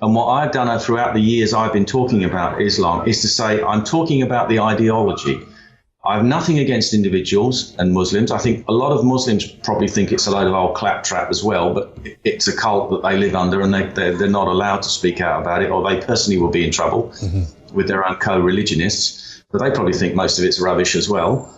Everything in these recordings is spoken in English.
And what I've done throughout the years I've been talking about Islam is to say I'm talking about the ideology. I have nothing against individuals and Muslims. I think a lot of Muslims probably think it's a load of old claptrap as well, but it's a cult that they live under, and they're not allowed to speak out about it, or they personally will be in trouble with their own co-religionists. But they probably think most of it's rubbish as well.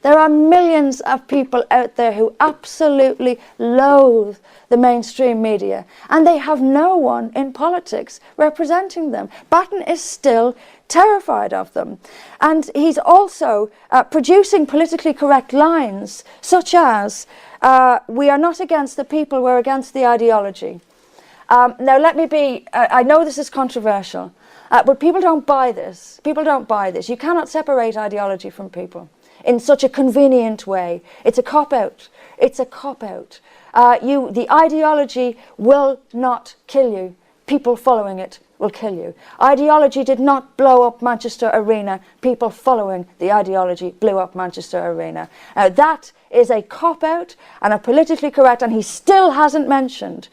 There are millions of people out there who absolutely loathe the mainstream media, and they have no one in politics representing them. Batten is still terrified of them, and he's also producing politically correct lines such as we are not against the people, we're against the ideology. Now let me be, I know this is controversial, but people don't buy this. People don't buy this. You cannot separate ideology from people in such a convenient way. It's a cop-out. It's a cop-out. The ideology will not kill you. People following it will kill you. Ideology did not blow up Manchester Arena. People following the ideology blew up Manchester Arena. Now that is a cop-out and a politically correct, and he still hasn't mentioned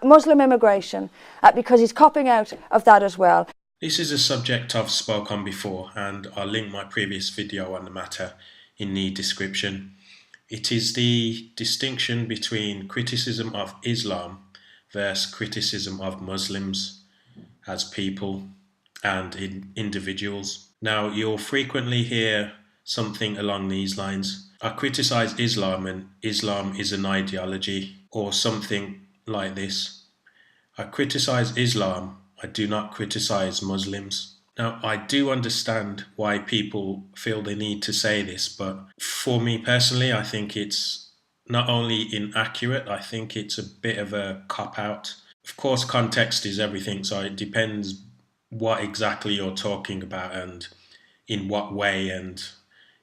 Muslim immigration because he's copping out of that as well. This is a subject I've spoken on before, and I'll link my previous video on the matter in the description. It is the distinction between criticism of Islam versus criticism of Muslims as people and individuals. Now, you'll frequently hear something along these lines. I criticize Islam and Islam is an ideology, or something like this. I criticize Islam, I do not criticize Muslims. Now, I do understand why people feel the need to say this, but for me personally, I think it's not only inaccurate, I think it's a bit of a cop-out. Of course, context is everything, so it depends what exactly you're talking about and in what way and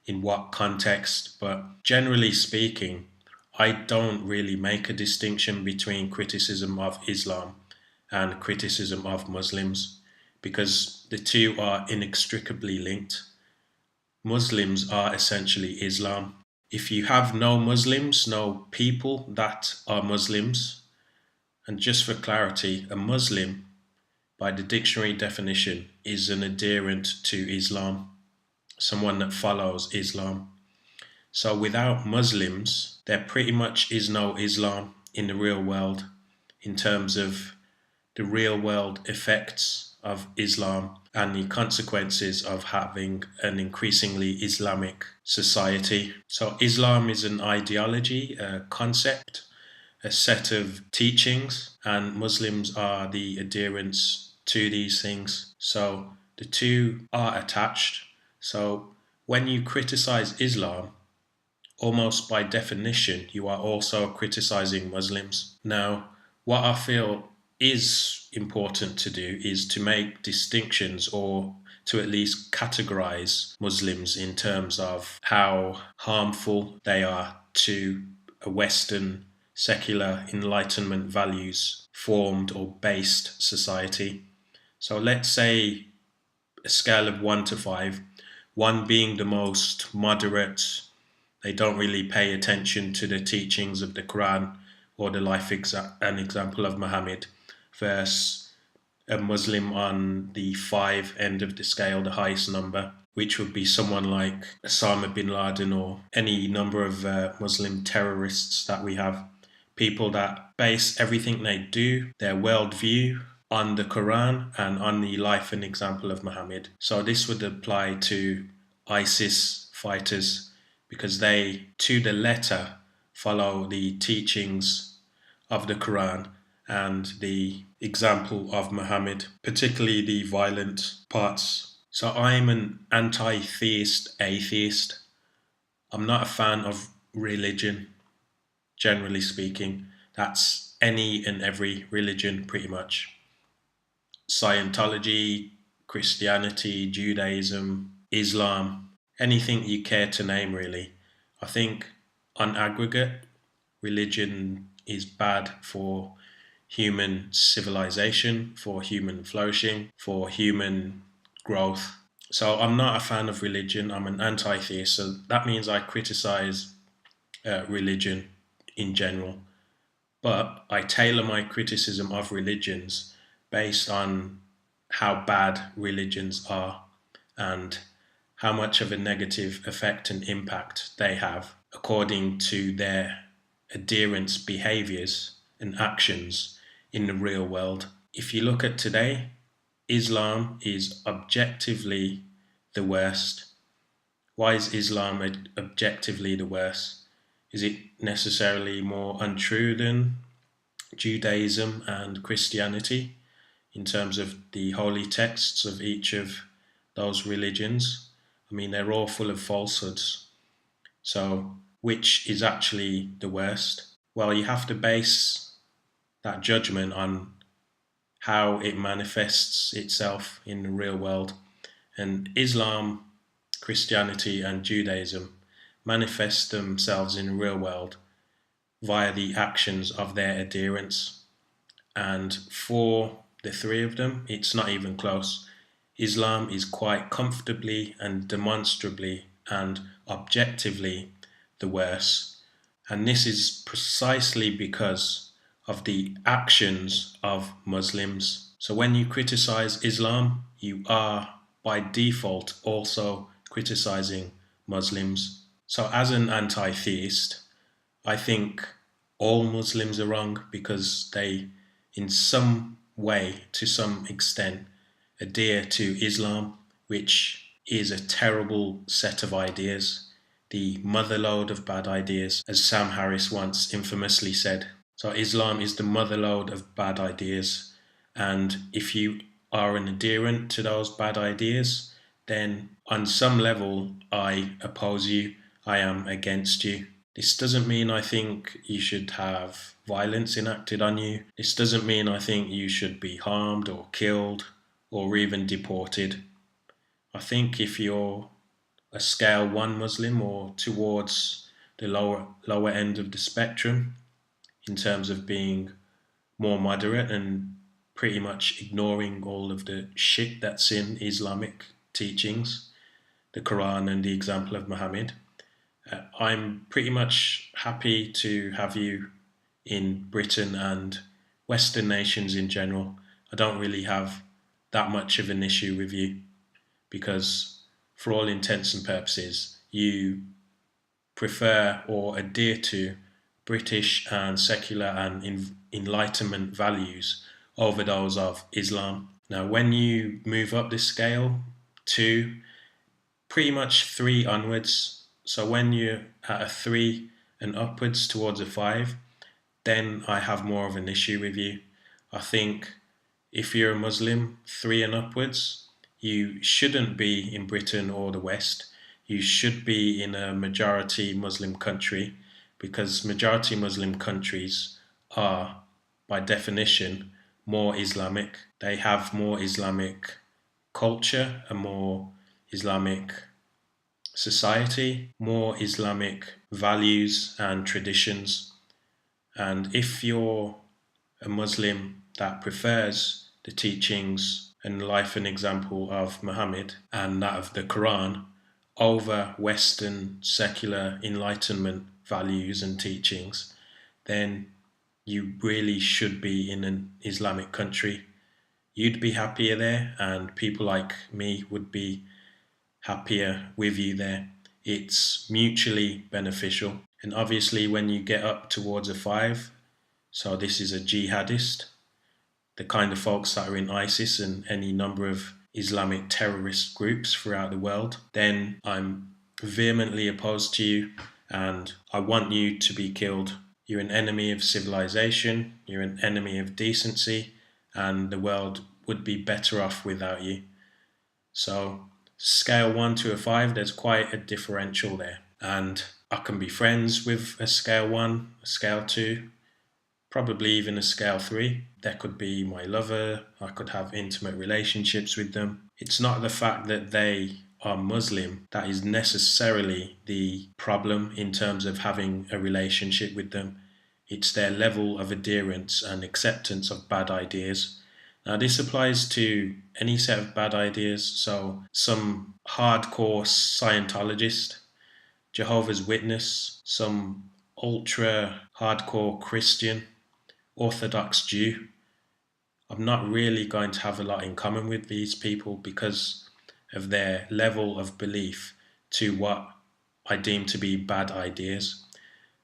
in what context. But generally speaking, I don't really make a distinction between criticism of Islam and criticism of Muslims, because the two are inextricably linked. Muslims are essentially Islam. If you have no Muslims, no people that are Muslims, and just for clarity, a Muslim, by the dictionary definition, is an adherent to Islam, someone that follows Islam. So without Muslims, there pretty much is no Islam in the real world in terms of the real world effects of Islam and the consequences of having an increasingly Islamic society. So Islam is an ideology, a concept, a set of teachings, and Muslims are the adherents to these things. So the two are attached. So when you criticize Islam, almost by definition, you are also criticizing Muslims. Now, what I feel is important to do is to make distinctions, or to at least categorize Muslims in terms of how harmful they are to a Western secular Enlightenment values formed or based society. So let's say a scale of 1 to 5, 1 being the most moderate, they don't really pay attention to the teachings of the Quran or the life and example of Muhammad, versus a Muslim on the 5 end of the scale, the highest number, which would be someone like Osama bin Laden or any number of Muslim terrorists that we have. People that base everything they do, their worldview, on the Quran and on the life and example of Muhammad. So this would apply to ISIS fighters, because they, to the letter, follow the teachings of the Quran and the example of Muhammad, particularly the violent parts. So I'm an anti-theist atheist. I'm not a fan of religion, generally speaking. That's any and every religion, pretty much. Scientology, Christianity, Judaism, Islam, anything you care to name, really. I think on aggregate, religion is bad for human civilization, for human flourishing, for human growth. So I'm not a fan of religion. I'm an anti-theist. So that means I criticize religion in general. But I tailor my criticism of religions based on how bad religions are and how much of a negative effect and impact they have according to their adherents' behaviors and actions in the real world. If you look at today, Islam is objectively the worst. Why is Islam objectively the worst? Is it necessarily more untrue than Judaism and Christianity in terms of the holy texts of each of those religions? I mean, they're all full of falsehoods. So, which is actually the worst? Well, you have to base that judgment on how it manifests itself in the real world. And Islam, Christianity, and Judaism manifest themselves in the real world via the actions of their adherents. And for the three of them, it's not even close. Islam is quite comfortably and demonstrably and objectively the worst. And this is precisely because of the actions of Muslims. So when you criticize Islam, you are by default also criticizing Muslims. So as an anti-theist, I think all Muslims are wrong because they, in some way, to some extent, adhere to Islam, which is a terrible set of ideas, the motherlode of bad ideas, as Sam Harris once infamously said. So Islam is the motherlode of bad ideas, and if you are an adherent to those bad ideas, then on some level I oppose you, I am against you. This doesn't mean I think you should have violence enacted on you. This doesn't mean I think you should be harmed or killed or even deported. I think if you're a scale 1 Muslim or towards the lower end of the spectrum in terms of being more moderate and pretty much ignoring all of the shit that's in Islamic teachings, the Quran and the example of Muhammad, I'm pretty much happy to have you in Britain and Western nations in general. I don't really have that much of an issue with you because, for all intents and purposes, you prefer or adhere to British and secular and Enlightenment values over those of Islam. Now, when you move up this scale to pretty much 3 onwards, so when you're at a 3 and upwards towards a 5, then I have more of an issue with you. I think if you're a Muslim, 3 and upwards, you shouldn't be in Britain or the West. You should be in a majority Muslim country because majority Muslim countries are, by definition, more Islamic. They have more Islamic culture, a more Islamic society, more Islamic values and traditions. And if you're a Muslim that prefers the teachings and life and example of Muhammad and that of the Quran over Western secular Enlightenment values and teachings, then you really should be in an Islamic country. You'd be happier there, and people like me would be happier with you there. It's mutually beneficial. And obviously, when you get up towards a 5, so this is a jihadist, the kind of folks that are in ISIS and any number of Islamic terrorist groups throughout the world, then I'm vehemently opposed to you and I want you to be killed. You're an enemy of civilization, you're an enemy of decency, and the world would be better off without you. So, scale 1 to a 5, there's quite a differential there. And I can be friends with a scale 1, a scale 2, probably even a scale 3. There could be my lover, I could have intimate relationships with them. It's not the fact that they are Muslim that is necessarily the problem in terms of having a relationship with them. It's their level of adherence and acceptance of bad ideas. Now, this applies to any set of bad ideas. So, some hardcore Scientologist, Jehovah's Witness, some ultra hardcore Christian, Orthodox Jew, I'm not really going to have a lot in common with these people because of their level of belief to what I deem to be bad ideas.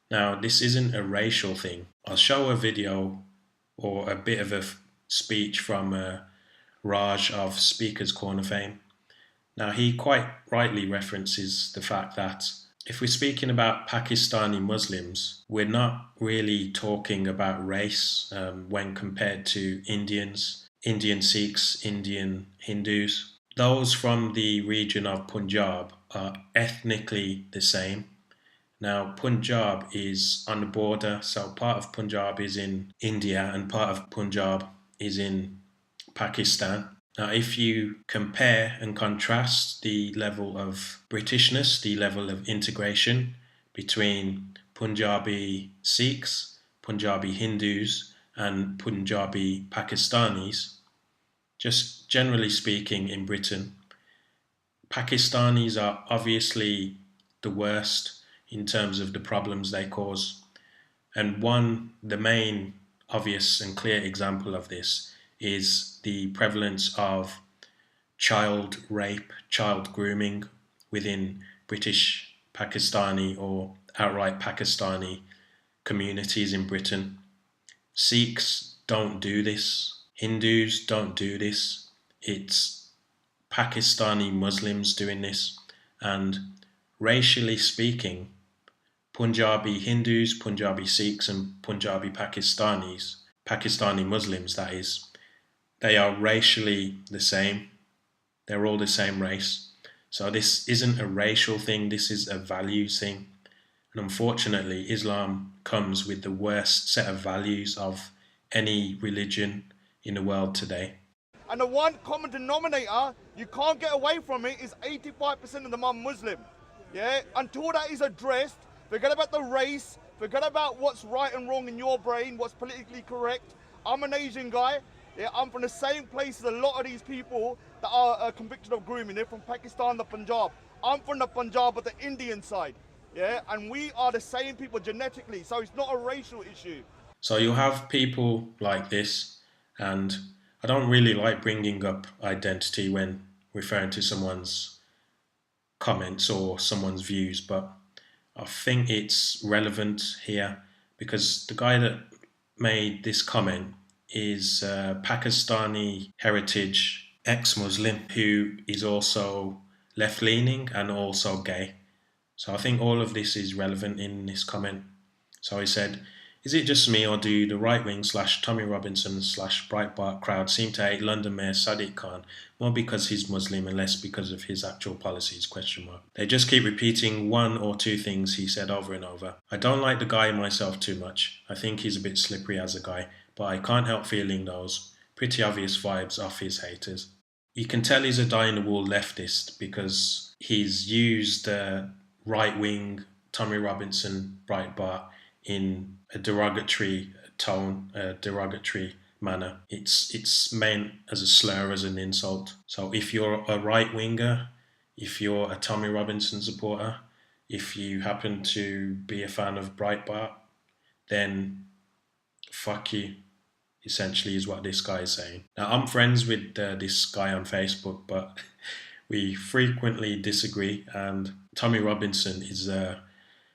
Now, this isn't a racial thing. I'll show a video or a bit of a speech from Raj of Speaker's Corner fame. Now, he quite rightly references the fact that if we're speaking about Pakistani Muslims, we're not really talking about race when compared to Indians, Indian Sikhs, Indian Hindus. Those from the region of Punjab are ethnically the same. Now, Punjab is on the border, so part of Punjab is in India and part of Punjab is in Pakistan. Now, if you compare and contrast the level of Britishness, the level of integration between Punjabi Sikhs, Punjabi Hindus, and Punjabi Pakistanis, just generally speaking in Britain, Pakistanis are obviously the worst in terms of the problems they cause. And the main obvious and clear example of this is the prevalence of child rape, child grooming within British Pakistani or outright Pakistani communities in Britain. Sikhs don't do this. Hindus don't do this. It's Pakistani Muslims doing this. And racially speaking, Punjabi Hindus, Punjabi Sikhs, and Punjabi Pakistanis, Pakistani Muslims that is, they are racially the same. They're all the same race. So this isn't a racial thing, this is a values thing. And unfortunately, Islam comes with the worst set of values of any religion in the world today. And the one common denominator you can't get away from it is 85% of them are Muslim. Yeah, until that is addressed, forget about the race, forget about what's right and wrong in your brain, what's politically correct. I'm an Asian guy. Yeah, I'm from the same place as a lot of these people that are convicted of grooming. They're from Pakistan, the Punjab. I'm from the Punjab, but the Indian side. Yeah, and we are the same people genetically, so it's not a racial issue. So you have people like this, and I don't really like bringing up identity when referring to someone's comments or someone's views, but I think it's relevant here because the guy that made this comment is Pakistani heritage ex-Muslim who is also left-leaning and also gay. So I think all of this is relevant in this comment. So he said, is it just me or do the right-wing / Tommy Robinson / Breitbart crowd seem to hate London Mayor Sadiq Khan more because he's Muslim and less because of his actual policies? ? They just keep repeating one or two things he said over and over. I don't like the guy myself too much. I think he's a bit slippery as a guy, but I can't help feeling those pretty obvious vibes off his haters. You can tell he's a die-in-the-wool leftist because he's used right-wing Tommy Robinson, Breitbart in a derogatory tone, a derogatory manner. It's meant as a slur, as an insult. So if you're a right-winger, if you're a Tommy Robinson supporter, if you happen to be a fan of Breitbart, then fuck you, essentially is what this guy is saying. Now, I'm friends with this guy on Facebook, but we frequently disagree, and Tommy Robinson is a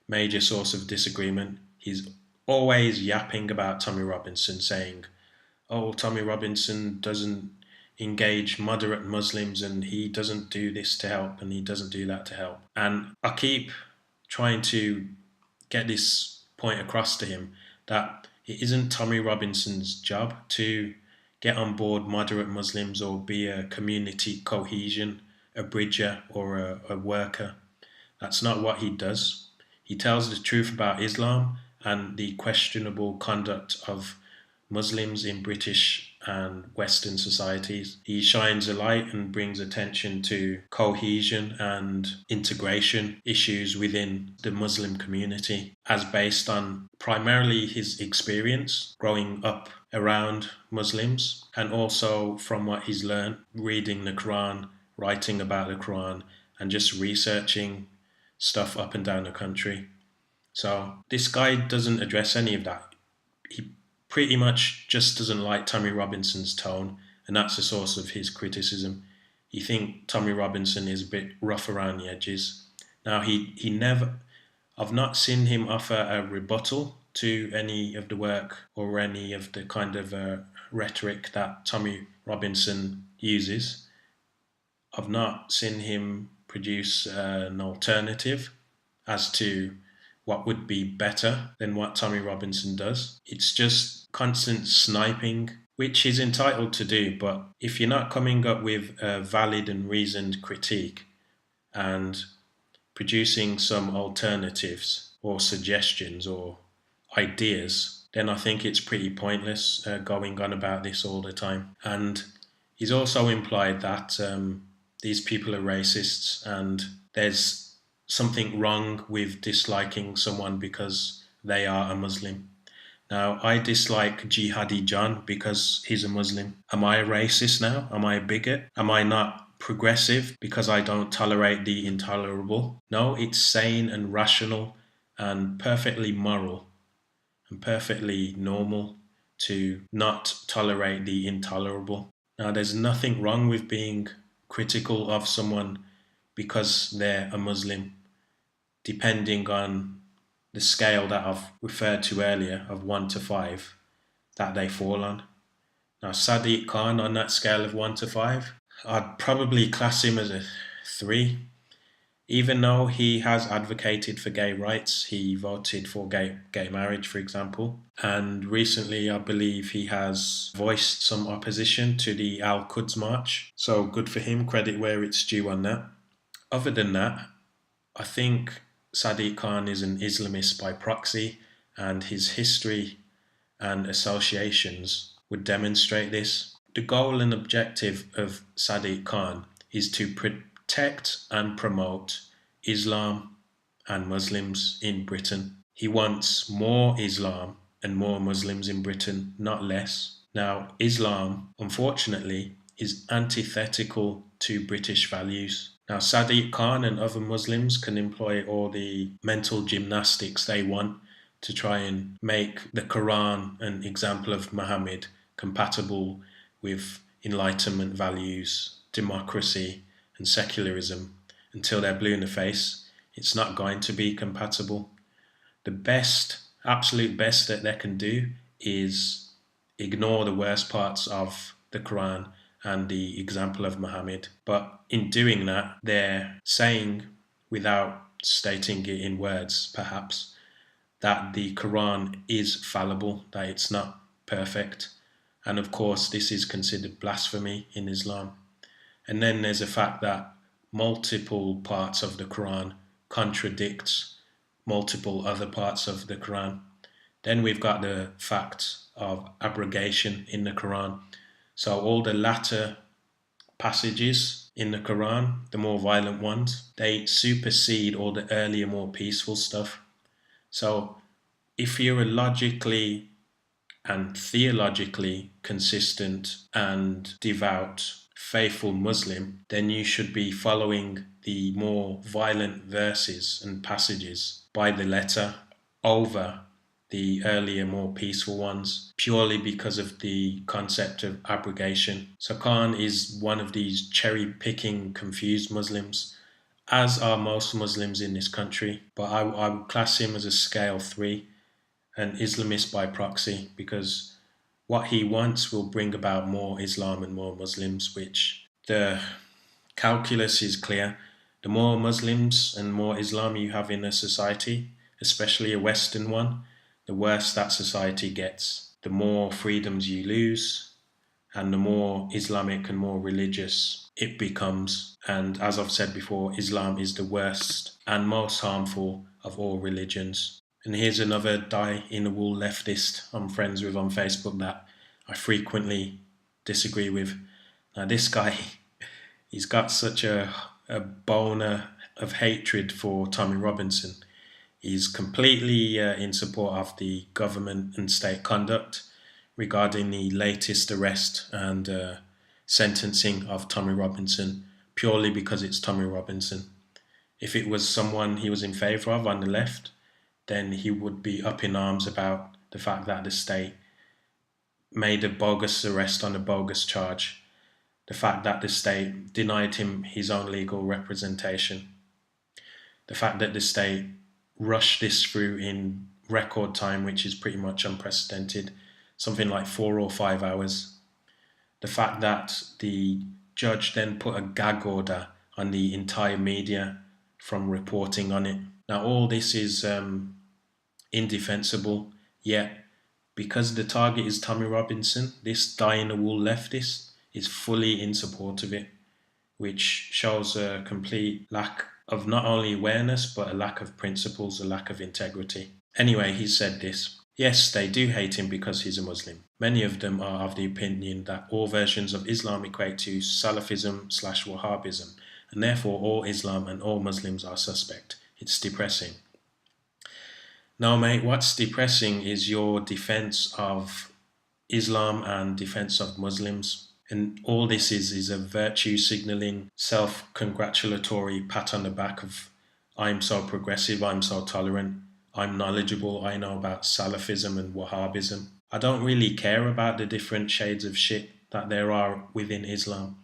major source of disagreement. He's always yapping about Tommy Robinson, saying, oh, Tommy Robinson doesn't engage moderate Muslims and he doesn't do this to help and he doesn't do that to help. And I keep trying to get this point across to him that it isn't Tommy Robinson's job to get on board moderate Muslims or be a community cohesion, a bridger or a worker. That's not what he does. He tells the truth about Islam and the questionable conduct of Muslims in British and Western societies. He shines a light and brings attention to cohesion and integration issues within the Muslim community, as based on primarily his experience growing up around Muslims and also from what he's learned reading the Quran, writing about the Quran, and just researching stuff up and down the country. So this guy doesn't address any of that. He pretty much just doesn't like Tommy Robinson's tone, and that's the source of his criticism. You think Tommy Robinson is a bit rough around the edges. Now, he never, I've not seen him offer a rebuttal to any of the work or any of the kind of rhetoric that Tommy Robinson uses. I've not seen him produce an alternative as to what would be better than what Tommy Robinson does. It's just constant sniping, which he's entitled to do, but if you're not coming up with a valid and reasoned critique and producing some alternatives or suggestions or ideas, then I think it's pretty pointless going on about this all the time. And he's also implied that these people are racists and there's something wrong with disliking someone because they are a Muslim. Now, I dislike Jihadi John because he's a Muslim. Am I a racist now? Am I a bigot? Am I not progressive because I don't tolerate the intolerable? No, it's sane and rational and perfectly moral and perfectly normal to not tolerate the intolerable. Now, there's nothing wrong with being critical of someone because they're a Muslim, depending on the scale that I've referred to earlier of 1 to 5 that they fall on. Now, Sadiq Khan, on that scale of 1 to 5, I'd probably class him as a 3. Even though he has advocated for gay rights, he voted for gay marriage, for example. And recently, I believe he has voiced some opposition to the Al-Quds March. So good for him, credit where it's due on that. Other than that, I think Sadiq Khan is an Islamist by proxy, and his history and associations would demonstrate this. The goal and objective of Sadiq Khan is to protect and promote Islam and Muslims in Britain. He wants more Islam and more Muslims in Britain, not less. Now, Islam, unfortunately, is antithetical to British values. Now, Sadiq Khan and other Muslims can employ all the mental gymnastics they want to try and make the Quran an example of Muhammad compatible with Enlightenment values, democracy, and secularism. Until they're blue in the face, it's not going to be compatible. The best, absolute best that they can do is ignore the worst parts of the Quran and the example of Muhammad. But in doing that, they're saying, without stating it in words perhaps, that the Quran is fallible, that it's not perfect. And of course, this is considered blasphemy in Islam. And then there's the fact that multiple parts of the Quran contradicts multiple other parts of the Quran. Then we've got the fact of abrogation in the Quran. So all the latter passages in the Quran, the more violent ones, they supersede all the earlier, more peaceful stuff. So if you're a logically and theologically consistent and devout, faithful Muslim, then you should be following the more violent verses and passages by the letter over the earlier, more peaceful ones, purely because of the concept of abrogation. So Khan is one of these cherry-picking, confused Muslims, as are most Muslims in this country. But I would class him as a scale 3, an Islamist by proxy, because what he wants will bring about more Islam and more Muslims, which the calculus is clear. The more Muslims and more Islam you have in a society, especially a Western one, the worse that society gets. The more freedoms you lose, and the more Islamic and more religious it becomes. And as I've said before, Islam is the worst and most harmful of all religions. And here's another die-in-the-wool leftist I'm friends with on Facebook that I frequently disagree with. Now this guy, he's got such a boner of hatred for Tommy Robinson. He's completely in support of the government and state conduct regarding the latest arrest and sentencing of Tommy Robinson, purely because it's Tommy Robinson. If it was someone he was in favour of on the left, then he would be up in arms about the fact that the state made a bogus arrest on a bogus charge. The fact that the state denied him his own legal representation. The fact that the state rushed this through in record time, which is pretty much unprecedented, something like 4 or 5 hours. The fact that the judge then put a gag order on the entire media from reporting on it. Now, all this is indefensible, yet because the target is Tommy Robinson, this die-in-the-wool leftist is fully in support of it, which shows a complete lack of not only awareness, but a lack of principles, a lack of integrity. Anyway, he said this. Yes, they do hate him because he's a Muslim. Many of them are of the opinion that all versions of Islam equate to Salafism/Wahhabism, and therefore all Islam and all Muslims are suspect. It's depressing. No, mate, what's depressing is your defense of Islam and defense of Muslims. And all this is a virtue signaling, self-congratulatory pat on the back of, I'm so progressive, I'm so tolerant, I'm knowledgeable, I know about Salafism and Wahhabism. I don't really care about the different shades of shit that there are within Islam.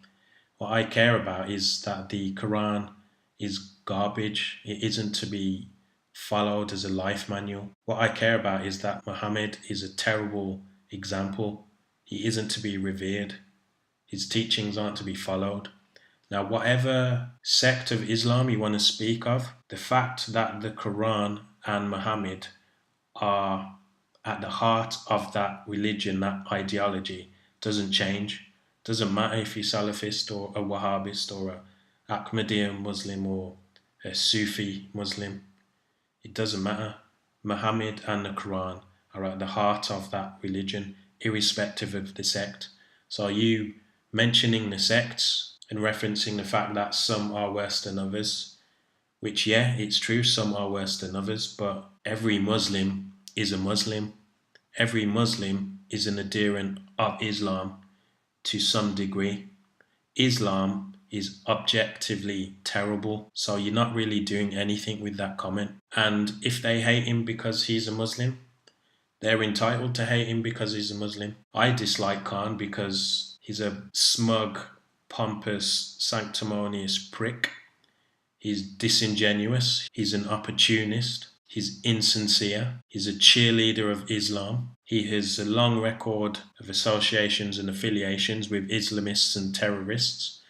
What I care about is that the Quran is garbage. It isn't to be followed as a life manual. What I care about is that Muhammad is a terrible example. He isn't to be revered. His teachings aren't to be followed. Now, whatever sect of Islam you want to speak of, the fact that the Quran and Muhammad are at the heart of that religion, that ideology, doesn't change. Doesn't matter if you're Salafist or a Wahhabist or a Ahmadiyya Muslim or a Sufi Muslim. It doesn't matter. Muhammad and the Quran are at the heart of that religion, irrespective of the sect. So you mentioning the sects and referencing the fact that some are worse than others, which, yeah, it's true, some are worse than others, but every Muslim is a Muslim. Every Muslim is an adherent of Islam to some degree. Islam is objectively terrible, so you're not really doing anything with that comment. And if they hate him because he's a Muslim, they're entitled to hate him because he's a Muslim. I dislike Khan because he's a smug, pompous, sanctimonious prick. He's disingenuous. He's an opportunist. He's insincere. He's a cheerleader of Islam. He has a long record of associations and affiliations with Islamists and terrorists.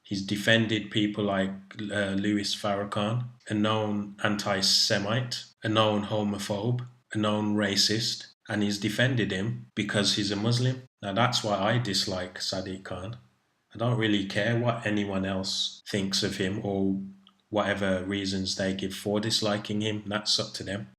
He's defended people like Louis Farrakhan, a known anti-Semite, a known homophobe, a known racist, and he's defended him because he's a Muslim. Now that's why I dislike Sadiq Khan. I don't really care what anyone else thinks of him or whatever reasons they give for disliking him. That's up to them.